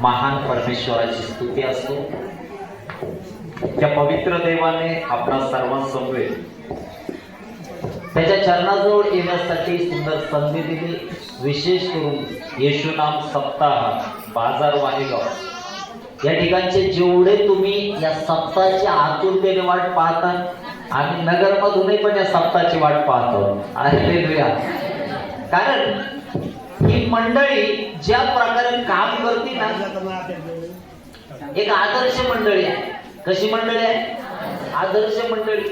महान परमेश्वराची स्तुती असतो। त्या पवित्र देवाने आपला सर्वांसमोर त्याच्या चरणाजवळ येण्यासाठी सुंदर संधी दिली। विशेष करून येशू नाम सप्ताह बाजार वाहेगाव या ठिकाणचे जेवढे तुम्ही या सप्ताहाची आतुरतेने वाट पाहता, आम्ही नगरमधूनही पण या सप्ताहाची वाट पाहतो। हालेलुया। कारण ही मंडळी ज्या प्रकारे काम करते ना, एक आदर्श मंडळी आहे। कशी मंडळी आहे? आदर्श मंडळी।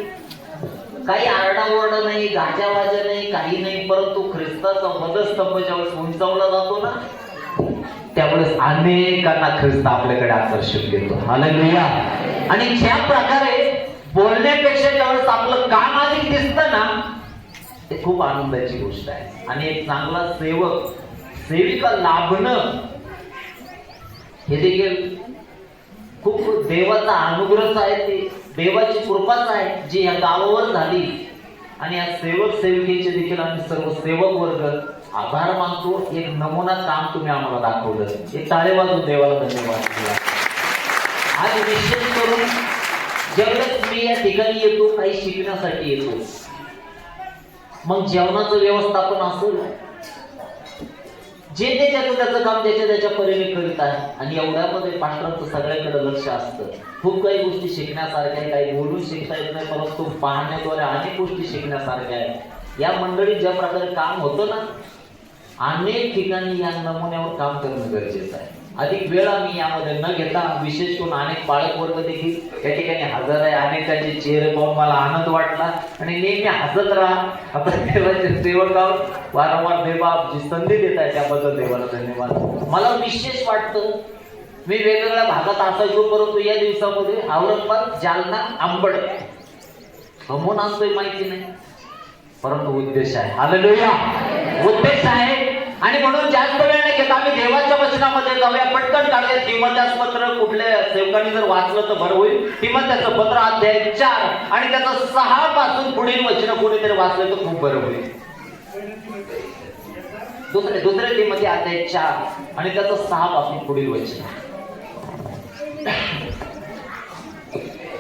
काही आरडाओरडा नाही, गाजावाजा नाही, काही नाही, परंतु ख्रिस्ताचा वधस्तंभ ज्यावेळेस उंचावला जातो ना, त्यावेळेस अनेकांना ख्रिस्त आपल्याकडे आकर्षित करतो। हालेलुया। आणि ज्या प्रकारे बोलण्यापेक्षा ज्यावेळेस आपलं काम अधिक दिसतं ना, ते खूप आनंदाची गोष्ट आहे। आणि एक चांगला सेवक सेविका लाभणं हे देखील खूप देवाचा अनुग्रह आहे, ते देवाची कृपाच आहे जी या गावावर झाली। आणि या सेवक सेविकेचे देखील आम्ही सर्व सेवक वर्ग आभार मानतो। एक नमुना काम तुम्ही आम्हाला दाखवलं, एक टाळे वाजवून देवाला धन्यवाद दिला। आज विशेष करून ज्यावेळेस मी या ठिकाणी येतो, काही शिकण्यासाठी येतो, मग जेवणाचं व्यवस्थापन असेल, जे त्याचं काम त्याच्या परीने करीत आहे। आणि एवढ्यामध्ये पास्टरांचं सगळ्याकडे लक्ष असतं। खूप काही गोष्टी शिकण्यासारख्या आहे, काही बोलून शिकता येत नाही, परंतु पाहण्याद्वारे अनेक गोष्टी शिकण्यासारख्या आहेत। या मंडळीत ज्या प्रकारे काम होतं ना, अनेक ठिकाणी या नमुन्यावर काम करणं गरजेचं आहे। अधिक वेळ आम्ही यामध्ये न घेता, विशेष करून अनेक पालक वर्ग देखील या ठिकाणी हजर आहे। अनेकांचे चेहरे पाहून मला आनंद वाटला आणि नेहमी हसत राहा। आपण देवाचे सेवक आहोत। वारंवार देवा जी संधी देत आहे त्याबद्दल देवाला धन्यवाद। मला विशेष वाटतं, मी वेगवेगळ्या भागात असायचो, परंतु या दिवसामध्ये औरंगाबाद, जालना, अंबड कमवून आणतोय माहिती नाही, परंतु उद्देश आहे। हालेलुया। उद्देश आहे। आणि म्हणून जास्त वेळ नाही घेत, आम्ही देवाच्या वचनामध्ये जाऊया। पटकन काढूया तिमोथेचं पत्र। कुठल्या सेवकांनी जर वाचलं तर बरं होईल। तिमोथेचं पत्र अध्याय 4 आणि त्याचं 6 पासून पुढील वचन कोणीतरी वाचलं तर खूप बरं होईल। दुसरे तिमोथी अध्याय 4 आणि त्याचं 6 पासून पुढील वचन।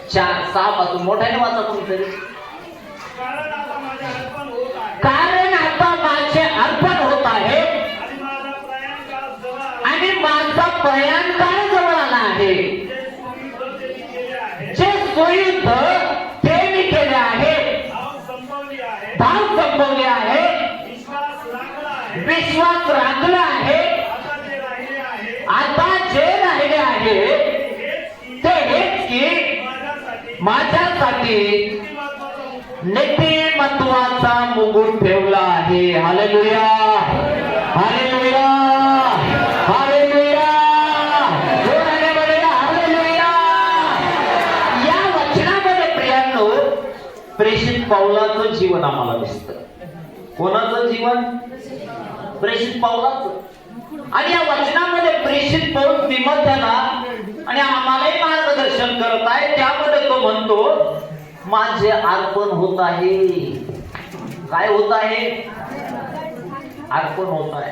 6 पासून मोठ्याने वाचा कोणीतरी। कारण आता माझे अर्पण होत आहे आणि माझा प्रयाण काळ जवळ आला आहे। जे सोयीत ते मी केले आहे, भाव संपवले आहे, विश्वास राखला आहे। आता जे राहिले आहे ते हेच की माझ्यासाठी नीतिमत्वाचा मुकुट ठेवला आहे। हालेलुया। हालेलुया। हालेलुया। हालेलुया। या वचनामध्ये प्रियांनो, प्रेषित पौलाचं जीवन आम्हाला दिसतं। कोणाचं जीवन? प्रेषित पौलाचं। आणि या वचनामध्ये प्रेषित पौल तिमोथेला आणि आम्हालाही मार्गदर्शन करत आहे। त्यामध्ये तो म्हणतो, माझे अर्पण होत आहे। काय होत आहे? अर्पण होत आहे।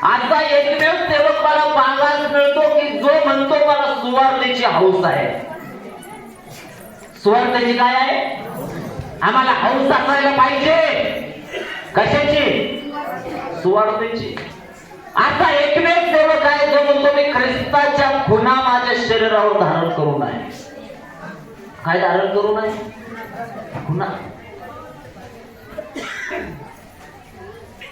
आता एकमेव सेवक मला पाहायला मिळतो की जो म्हणतो मला सुवार्तेची हौस आहे। सुवार्तेची काय आहे? आम्हाला हौस असायला पाहिजे। कशाची? सुवार्तेची। आता एकमेव सेवक आहे जो म्हणतो मी ख्रिस्ताच्या खुणा माझ्या शरीरावर धारण करून आहे। काय धारण करू नये? खुणा।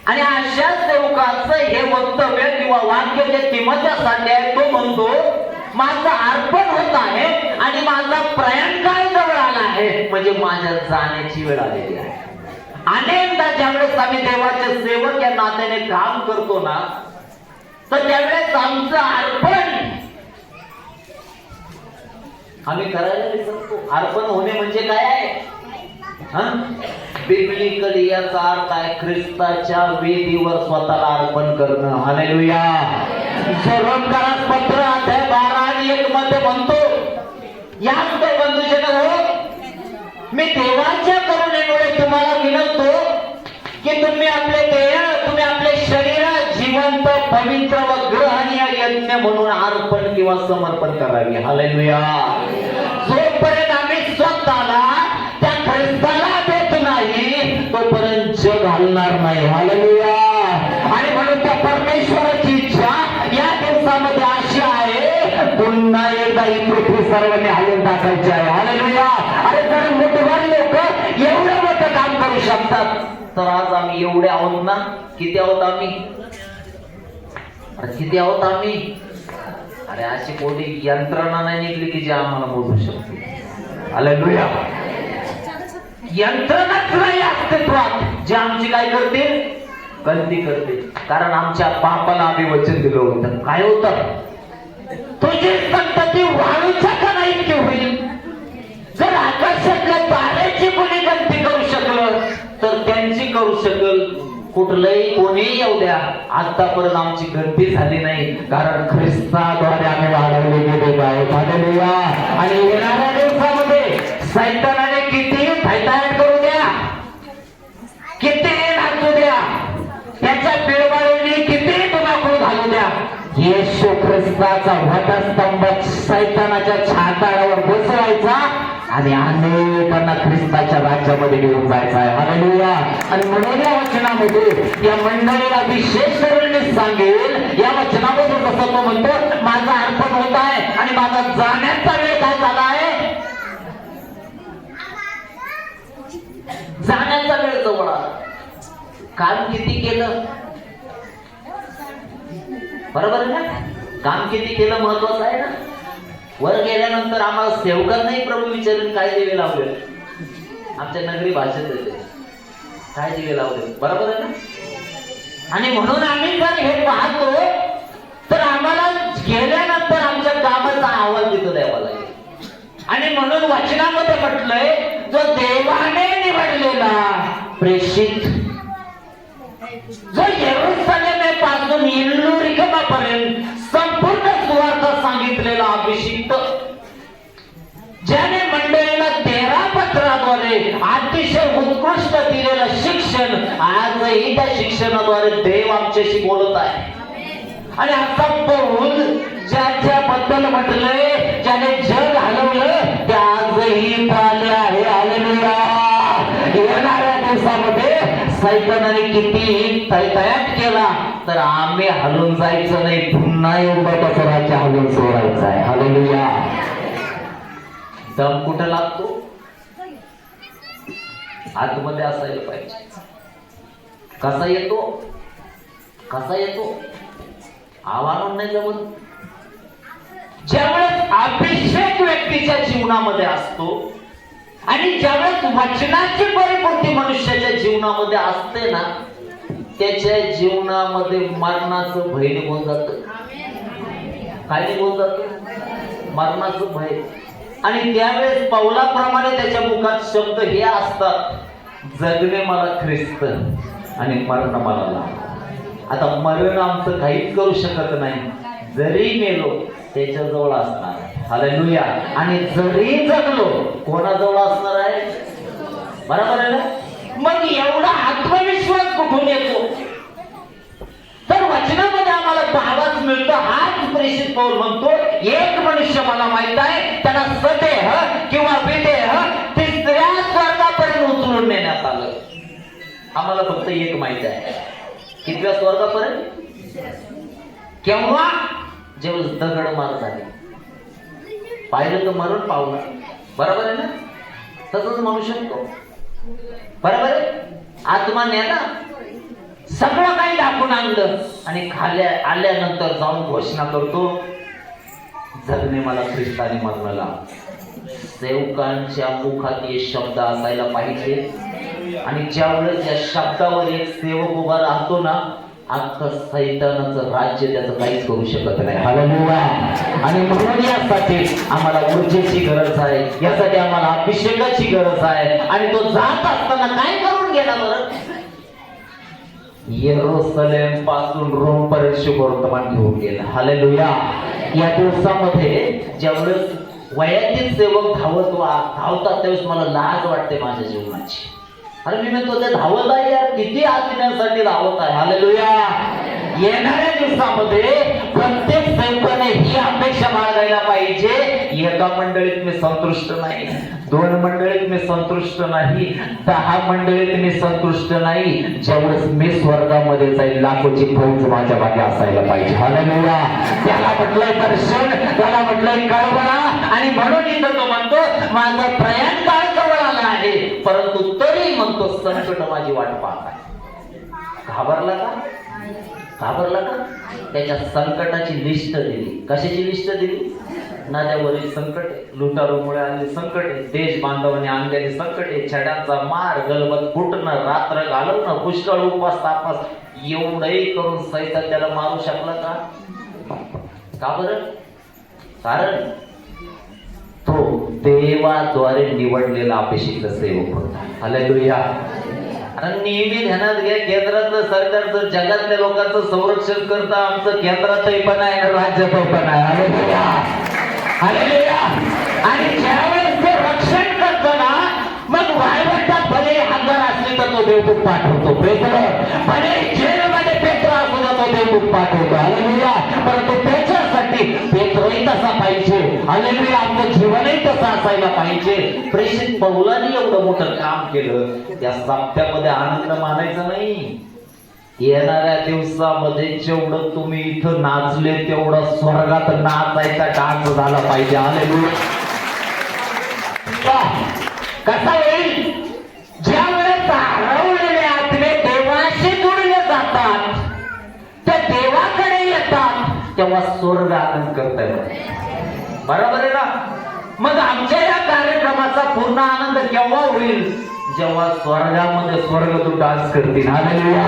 आणि अशा सेवकाचं हे वक्तव्य किंवा वाक्य जे तिमोथेसाठी आहे, तो म्हणतो माझं अर्पण होत आहे आणि माझा प्रयाण काळ जवळ आला आहे, म्हणजे माझ्या जाण्याची वेळ आलेली आहे। अनेकदा ज्यावेळेस आम्ही देवाचे सेवक या नात्याने काम करतो ना, तर त्यावेळेस आमचं अर्पण आम्ही करायला विसरतो। अर्पण होणे म्हणजे काय आहे? बिब्लिकली याचा अर्थ आहे ख्रिस्ताच्या वेदीवर स्वतःला अर्पण करणं। हालेलुया। रोमकारास पत्र अध्याय 12 आणि 1 मध्ये म्हणतो, याच तो बंधुजन हो, मी देवाच्या करुणेमुळे तुम्हाला विनंतो की तुम्ही आपले देह, तुम्ही आपले शरीर जिवंत, पवित्र व ग्रहणीय यज्ञ म्हणून अर्पण किंवा समर्पण करावी. हालेलुया. जोपर्यंत आम्ही स्वतःला त्या ख्रिस्ताला देत नाही तोपर्यंत जग हलणार नाही. हालेलुया. आणि म्हणून त्या परमेश्वराची इच्छा या दिवसामध्ये अशी आहे, पुन्हा एकदा ही पृथ्वी सर्वांनी हलवून टाकायची आहे. हालेलुया. अरे जर मोठेवार लोक एवढं मोठं काम करू शकतात तर आज आम्ही एवढे आहोत ना. किती आहोत आम्ही? किती आहोत आम्ही? अरे अशी कोणी यंत्रणा नाही निघली की जे आम्हाला मोजू शकते. हालेलुया. यंत्रणाच नाही अस्तित्वात जे आमची काय करते, गलती करते. कारण आमच्या बापाला आम्ही वचन दिलं होतं. काय होतं? तुझी संतती वाळूच्या कणा इतकी होईल. जर आकाशातल्या ताऱ्याची कोणी गलती करू शकलं तर त्यांची करू शकल. कुठलंही कोणीही येऊ द्या, आतापर्यंत आमची गलती झाली नाही. कारण ख्रिस्ताद्वारे आम्ही वाढवले गेले आहेत. हालेलुया. आणि येणाऱ्या दिवसामध्ये सैतानाने किती थैतायात करू द्या, किती नाचू द्या, त्याच्या पिळवळीने किती तुम्हाला घालू द्या, येशू ख्रिस्ताचा वधस्तंभ सैतानाच्या छाताडावर बसवायचा आणि अनेकांना ख्रिस्ताच्या राज्यामध्ये घेऊन जायचा आहे. हालेलुया. आणि म्हणून या वचनामध्ये या मंडळीला विशेष करून सांगेल, या वचनामध्ये जसं तो म्हणतो माझा अर्पण होत आहे आणि माझा जाण्याचा वेळ काय झाला आहे, जाण्याचा वेळ जवळ आला. काम किती केलं, बरोबर आहे ना? काम किती केलं महत्वाचं आहे ना. वर गेल्यानंतर आम्हाला सेवकांनाही प्रभू विचारून काय दिवे लावले, आमच्या नगरी भाषेत येते काय दिवे लावले, बरोबर आहे ना. आणि म्हणून आम्ही जर हे पाहतो तर आम्हाला गेल्यानंतर आमच्या कामाचा अहवाल तिथं द्यावा लागेल. आणि म्हणून वचनामध्ये म्हटलंय, जो देवाने निवडलेला प्रेषित, जो येरुशलेमेपासून इल्लुरिकमापर्यंत संपूर्ण सुवार्थ सांगितलेला अभिषिक्त, ज्याने मंडळीला 13 पत्राद्वारे अतिशय उत्कृष्ट दिलेलं शिक्षण, आजही त्या शिक्षणाद्वारे देव आमच्याशी बोलत आहे. आणि आता पाहून ज्याच्याबद्दल म्हटलंय, ज्याने जग हलवलं ते आजही आले आहे. हालेलुया. येणाऱ्या दिवसामध्ये सैतानाने किती तयात केला तर आम्ही हलून जायचं नाही, पुन्हा एवढा कसं राज्य हलून सोडायचं आहे. हालेलुया. दम कुठं लागतो? आतमध्ये असायला पाहिजे. कसा येतो? कसा येतो? आव्हान नाही जमत. ज्यावेळेस अभिषेक व्यक्तीच्या जीवनामध्ये असतो आणि ज्यावेळेस वचनाची परिपूर्ती मनुष्याच्या जीवनामध्ये असते ना, त्याच्या जीवनामध्ये मरणाचं भय निघून जात. काय निघून जात? मरणाचं भय. आणि त्यावेळेस पौलाप्रमाणे त्याच्या मुखात शब्द हे असतात, जगणे मला ख्रिस्त आणि मरण मला लाभ. आता मरण आमचं काहीच करू शकत नाही, जरी मेलो त्याच्याजवळ असणार. हालेलुया. आणि जरी जगलो कोणाजवळ असणार आहे, बरोबर आहे ना. मग एवढा आत्मविश्वास कुठून येतो? तर वचनामध्ये आम्हाला पाहावाच मिळतो. हाच प्रेषित पौल म्हणतो, एक मनुष्य मला माहित आहे, त्याला सदेह किंवा विदेह तिसऱ्या स्वर्गापर्यंत उचलून नेण्यात आलं. आम्हाला फक्त एक माहित आहे. कितव्या स्वर्गापर्यंत? केव्हा? जेव्हा दगड मार झाले. पाहिलं तर मरण पावलं, बरोबर आहे ना. तसंच म्हणू शकतो, बरोबर आहे. आत्मा न्याला सगळं काही दाखवून आणलं आणि आल्यानंतर जाऊन घोषणा करतो, जगणे मला ख्रिस्ताने मरणाला. सेवकांच्या मुखात हे शब्द असायला पाहिजे. आणि ज्यावेळेस या शब्दावर एक सेवक उभा राहतो ना, अख्खं सैतानाचं राज्य त्याचं काहीच करू शकत नाही. हालेलुया. आणि म्हणून यासाठी आम्हाला ऊर्जेची गरज आहे, यासाठी आम्हाला अभिषेकाची गरज आहे. आणि तो जात असताना काय करून गेला बरं? येरुशलेम पासून रोम पर्यंत शुभवर्तमान घेऊन गेला. हालेलुया. या दिवसामध्ये ज्यावेळेस वयातील सेवक धावतात त्यावेळेस मला लाज वाटते माझ्या जीवनाची. अरे मी म्हणतो ते धावत आहे यार, किती आत्म्यासाठी धावत आहे. हालेलुया. येणाऱ्या दिवसामध्ये प्रत्येक सेवकाने ही अपेक्षा बाळगायला पाहिजे, एका मंडळीत मी संतुष्ट नाही, 2 मंडळीत मी संतुष्ट नाही, 10 मंडळीत मी संतुष्ट नाही, ज्यावेळेस मी स्वर्गामध्ये जाईल लाखोची फौज माझ्या मागे असायला पाहिजे. हालेलुया. त्याला म्हटलंय दर्शन, त्याला म्हटलंय कळवळा. आणि म्हणून इथं तो म्हणतो माझं प्रयाण काळ जवळ आला आहे, परंतु तरी म्हणतो संकट माझी वाट पाहत आहे. घाबरला का? घाबरला का? त्याच्या संकटाची लिस्ट दिली. कशाची लिस्ट दिली? नद्यावरील संकट, लुटारूमुळे आलेले संकट, देश बांधवाने आणलेले संकट, छड्यांचा मार, गलबत फुटणं, रात्र घालवणं, पुष्कळ उपवास तापास, एवढंही करून सैतान त्याला मारू शकला का? का बरं? कारण तो देवाद्वारे निवडलेला अभिषिक्त सेवक होता. हालेलुया. आणि नेहमी ध्यानात घ्या, केंद्रातलं सरकारचं जगातल्या लोकांचं संरक्षण करतं, आमचं केंद्रातही पण आहे, राज्यातही पण आहे. हालेलुया. हालेलुया. आणि ज्यावेळेस ते रक्षण करतं ना, मग वायवटात भले हजार असले तर तो देवदूत पाठवतो. भले जेलमध्ये पेत्र असू तर तो देवदूत पाठवतो. हालेलुया. परंतु त्याच्यासाठी पेत्रही तसा पाहिजे. हालेलुया. आमचं जीवनही तसं असायला पाहिजे. प्रेषित पौलाने एवढं मोठं काम केलं, त्या साप्त्यामध्ये आनंद मानायचा नाही. येणाऱ्या दिवसामध्ये जेवढं तुम्ही इथं नाचले तेवढं स्वर्गात नाचायचा डान्स झाला पाहिजे. हालेलुया. कसा होईल? ज्या वेळेस हरवलेले आत्मे देवाशी जोडले जातात, त्या देवाकडे येतात, तेव्हा स्वर्ग आनंद करतात. बरोबर आहे ना? मग आमच्या या कार्यक्रमाचा पूर्ण आनंद केव्हा होईल? जेव्हा स्वर्गामध्ये स्वर्गदूत डान्स करतील. हालेलुया.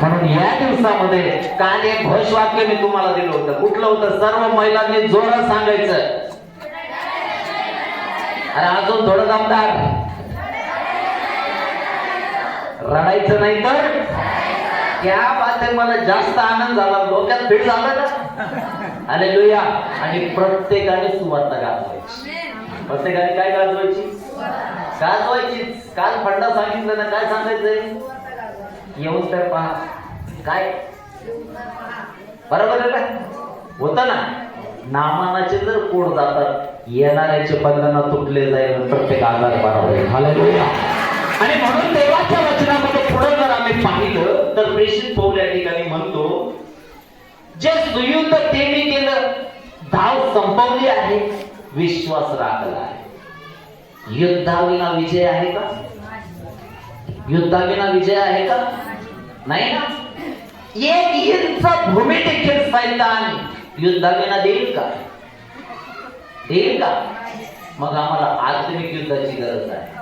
म्हणून या दिवसामध्ये काल एक घोषवाक्य मी तुम्हाला दिलं होतं. कुठलं होतं? सर्व महिलांनी जोरात सांगायचं. अरे अजून थोडं दमदार. रडायचं नाही तर त्या बाबतीत मला जास्त आनंद झाला, डोक्यात भीड झाला का? हालेलुया. आणि प्रत्येकाने सुवार्ता गाजवायची. प्रत्येकाने काय गाजवायची? गाजवायची. काल फंडा सांगितलं ना, काय सांगायचंय? येऊन तर पहा. काय बरोबर आहे का? होतं ना, नामानाचे जर कोड जातात, येणाऱ्याचे बंधन तुटले जाईल, प्रत्येक आजार बरा होईल. हालेलुया. आणि म्हणून देवाच्या वचनामध्ये पुढे जर आम्ही पाहिलं तर प्रेषित पौल या ठिकाणी म्हणतो, जे सुयुद्ध ते मी केलं, धाव संपवली आहे, विश्वास राखला आहे. युद्धाविना विजय आहे का? युद्धाविना विजय आहे का? नाही ना. एक इंच भूमी देखील सैतान युद्धाविना देईल का? देईल का? मग आम्हाला आत्मिक युद्धाची गरज आहे.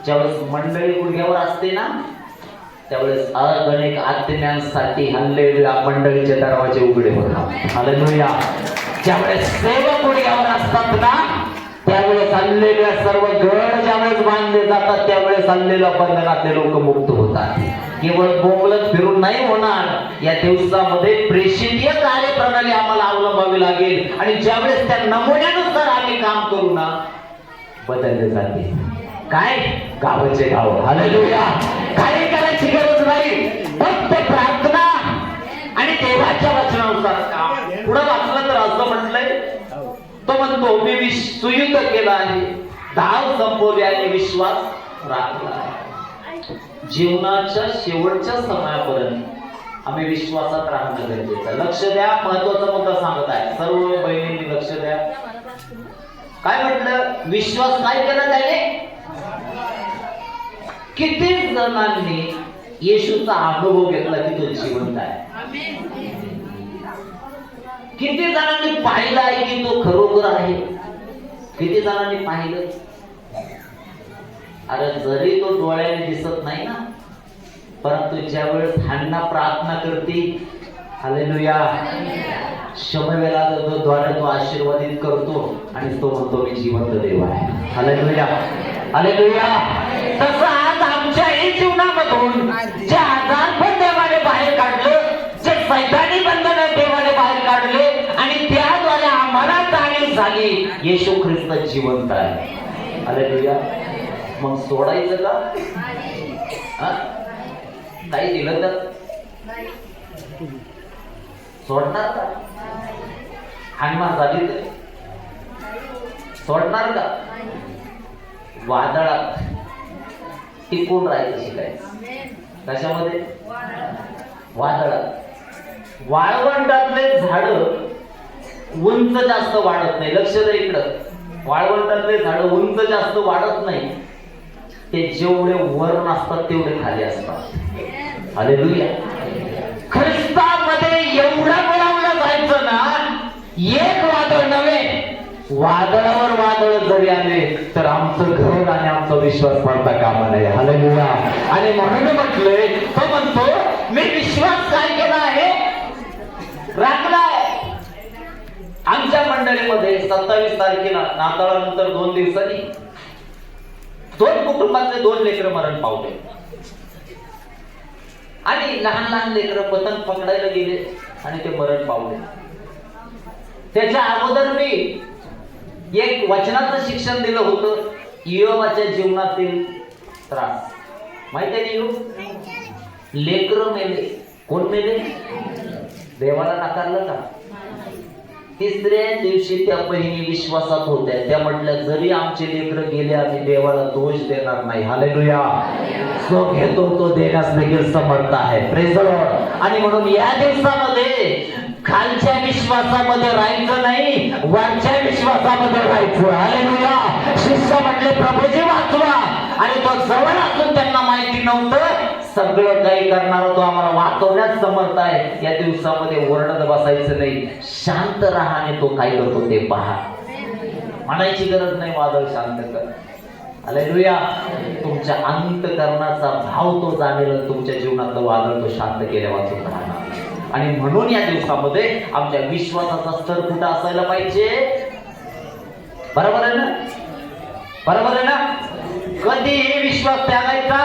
ज्यावेळेस मंडळी गुडघ्यावर असते ना, त्यावेळेस अगणित आत्म्यांसाठी हल्लेल्या मंडळीचे दरवाजे उघडे होतात. हालेलुया. ज्यावेळेस सेवक गुडघ्यावर असतात ना, त्यावेळेस हल्लेल्या सर्व गड ज्यावेळेस बांधले जातात, त्यावेळेस हल्लेल्या बंधनातले लोक मुक्त होतात. केवळ बोंबलत फिरून नाही होणार. या दिवसामध्ये प्रेषितीय कार्यप्रणाली आम्हाला अवलंबावी लागेल. आणि ज्यावेळेस त्या नमुन्यानुसार आम्ही काम करू ना, बदलले जाते. काय? गावाचे गाव. हालेलुया. काही करायची गरज नाही, फक्त प्रार्थना आणि देवाच्या वचनानुसार काम. पुढे वाचलं तर असं म्हटलंय, तो म्हणतो मी सुयुद्ध केला आहे, धाव संपवली आणि विश्वास राखला आहे. जीवनाच्या शेवटच्या समयापर्यंत आम्ही विश्वासात राहणं गरजेचं आहे. लक्ष द्या, महत्वाचा मुद्दा सांगत आहे. सर्व बहिणींनी लक्ष द्या. काय म्हटलं? विश्वास काय केला त्याने? किती जणांनी येशूचा अनुभव घेतला की तो जिवंत आहे? किती जणांनी पाहिलं आहे की तो खरोखर आहे? किती जणांनी पाहिलं? अरे जरी तो डोळ्याने दिसत नाही ना, परंतु ज्या वेळेस हन्ना प्रार्थना करते, हालेलुया, शमवेला द्वारे तो आशीर्वादित करतो आणि तो म्हणतो मी जिवंत देव आहे. हालेलुया. हालेलुया. तसं आज आमच्याही जीवनामधून जे आजार पण देवाने बाहेर काढलं, जे सैतानी बंधन देवाने बाहेर काढले आणि त्याद्वारे आम्हाला जाणीव झाली येशू ख्रिस्त जिवंत आहे. हालेलुया. मग सोडायचं का? काही दिलं तर सोडणार का? हाणमार झाली तर सोडणार का? वादळात टिकून राहायचं शिकायचं. कशामध्ये? वादळात. वाळवंटातले झाड उंच जास्त वाढत नाही. लक्ष द्या इकडं. वाळवंटातले झाड उंच जास्त वाढत नाही. ते जेवढे वर नसतात तेवढे खाली असतात. हालेलुया. ख्रिस्तामध्ये एवढं मिळवलं जायचं ना, एक वादळ नव्हे, वादळावर वादळ जरी आले तर आमचं घर आणि आमचा विश्वास पडता कामा नये. हालेलुया. आणि म्हणून म्हटलंय, तो म्हणतो मी विश्वास काय केला आहे, राखलाय. आमच्या मंडळीमध्ये 27 तारखेला नाताळानंतर 2 दिवसांनी 2 कुटुंबातले 2 लेकरं मरण पावले. आणि लहान लहान लेकरं पतंग पकडायला गेले आणि ते मरण पावले. त्याच्या अगोदर मी एक वचनाचं शिक्षण दिलं होतं, इयोबाच्या जीवनातील त्रास. माहिती आहे ना, लेकरं मेले. कोण मेले? देवाला नाकारलं का? तिसऱ्या दिवशी त्या बहिणी विश्वासात होत्या. त्या म्हटल्या, जरी आमचे लेकरं गेले आम्ही देवाला दोष देणार नाही. हालेलुया. जो घेतो तो देण्यास देखील समर्थ आहे. Praise the Lord. आणि म्हणून या दिवसामध्ये खालच्या विश्वासामध्ये राहायचं नाही, वरच्या विश्वासामध्ये राहायचं. हालेलुया. शिष्य म्हटले, प्रभूजी वाचवा. आणि तो जवळ असून त्यांना माहिती नव्हतं, सगळं काही करणारा तो आम्हाला वाचवण्यास समर्थ आहे. या दिवसामध्ये ओरडत बसायचं नाही, शांत राहा आणि तो काय करतो ते पहा. म्हणायची गरज नाही वादळ शांत कर. हालेलुया. तुमच्या अंतःकरणाचा भाव तो जाणेल, तुमच्या जीवनातलं वादळ तो शांत केल्या वाचून राहणार. आणि म्हणून या दिवसामध्ये आमच्या विश्वासाचा स्तर कुठं असायला पाहिजे? बरोबर आहे ना? बरोबर आहे ना? कधीही विश्वास त्यागायचा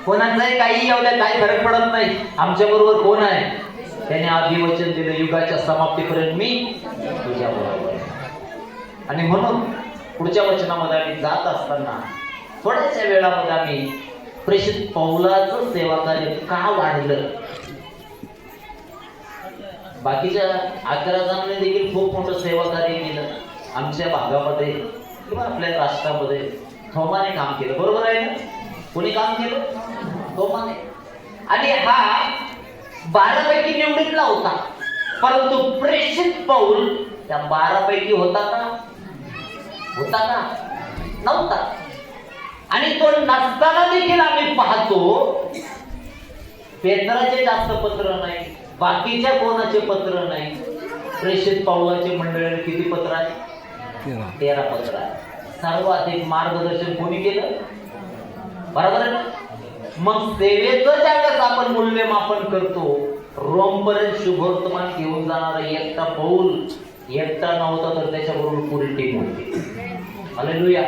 कोणाचाही काही एवढ्या काही फरक पडत नाही. आमच्या बरोबर कोण आहे? त्याने आधी वचन दिलं, युगाच्या समाप्तीपर्यंत मी तुझ्या बरोबर. आणि म्हणून पुढच्या वचनामध्ये आम्ही जात असताना थोड्याशा वेळामध्ये आम्ही प्रेषित पौलाचं सेवा कार्य का वाढलं, बाकीच्या 11 जणांनी देखील खूप मोठं सेवा कार्य केलं आमच्या भागामध्ये किंवा आपल्या राष्ट्रामध्ये. थोमाने काम केलं. बरोबर आहे ना? कोणी काम केलं? थोमाने. आणि हा 12 पैकी निवडीतला होता. परंतु प्रेषित पौल त्या 12 पैकी होता का? होता का? नव्हता. आणि तो नसताना देखील आम्ही पाहतो पेत्राचे जास्त पत्र नाही, बाकीच्या कोणाचे पत्र नाही. प्रेषित पौलाचे मंडळीने किती पत्र आहे? 13 पत्र आहे. सर्वाधिक मार्गदर्शन कोणी केलं? बरोबर आहे ना? मग सेवेचं ज्यावेळेस आपण मूल्यमापन करतो, रोमपर्यंत शुभवर्तमान घेऊन जाणारा एकटा पौल एकटा नव्हता तर त्याच्याबरोबर पुरी टीम होती. हालेलुया.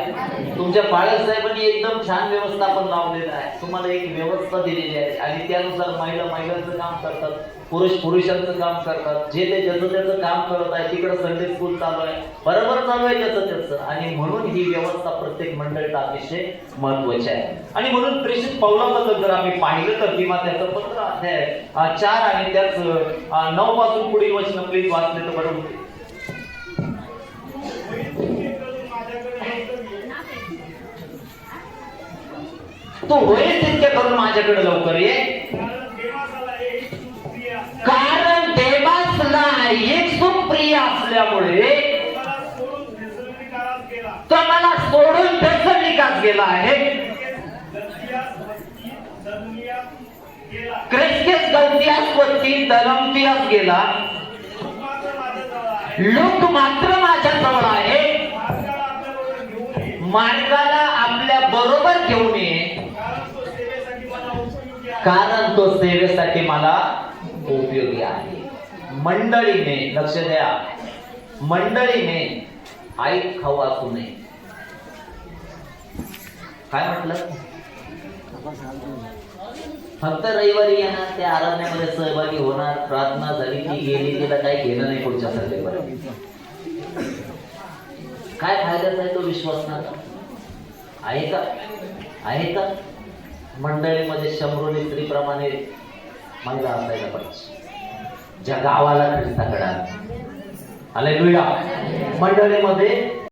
तुमच्या बाळक साहेबांनी एकदम छान व्यवस्थापन लावलेलं आहे. तुम्हाला एक व्यवस्था दिलेली आहे आणि त्यानुसार महिला महिलांचं काम करतात, पुरुष पुरुषांचं काम करतात. जे ते ज्याचं त्याचं काम करत आहे. तिकडं संडे स्कूल चालू आहे, बरोबर चालू आहे त्याचं त्याचं. आणि म्हणून ही व्यवस्था प्रत्येक मंडळीत अतिशय महत्वाची आहे. आणि म्हणून प्रेषित पौलाबद्दल जर आम्ही पाहिलं तर किंवा त्याचं पत्र अध्याय 4 आणि त्याच 9 पासून पुढील वचन प्लीज वाचले तर बरं होते. तू होईल तितके करून माझ्याकडे लवकर ये, कारण देवासला एक सुप्रिय असल्यामुळे तो मला सोडून थेसलोनिकात गेला आहे. क्रेस्केस गलतियास वरती दलमतियास गेला. लूक मात्र माझ्या जवळ आहे. मार्गाला आपल्या बरोबर घेऊन ये, कारण तो सेवेसाठी मला उपयोगी आहे. मंडळीने, लक्ष द्या, मंडळीने ऐक खाऊ असू नये. काय म्हटलं? फक्त रविवारी येणार, त्या आराधनेमध्ये सहभागी होणार, प्रार्थना झाली की गेली, तिला काही घेणं नाही पुढच्या संडेवर. काय फायद्याचा आहे तो विश्वास ना? आहे का? आहे का? मंडळीमध्ये शंभरोनी स्त्रीप्रमाणे महिला असायला पाहिजे, ज्या गावाला ख्रिस्ताकडे. हालेलुया. मंडळीमध्ये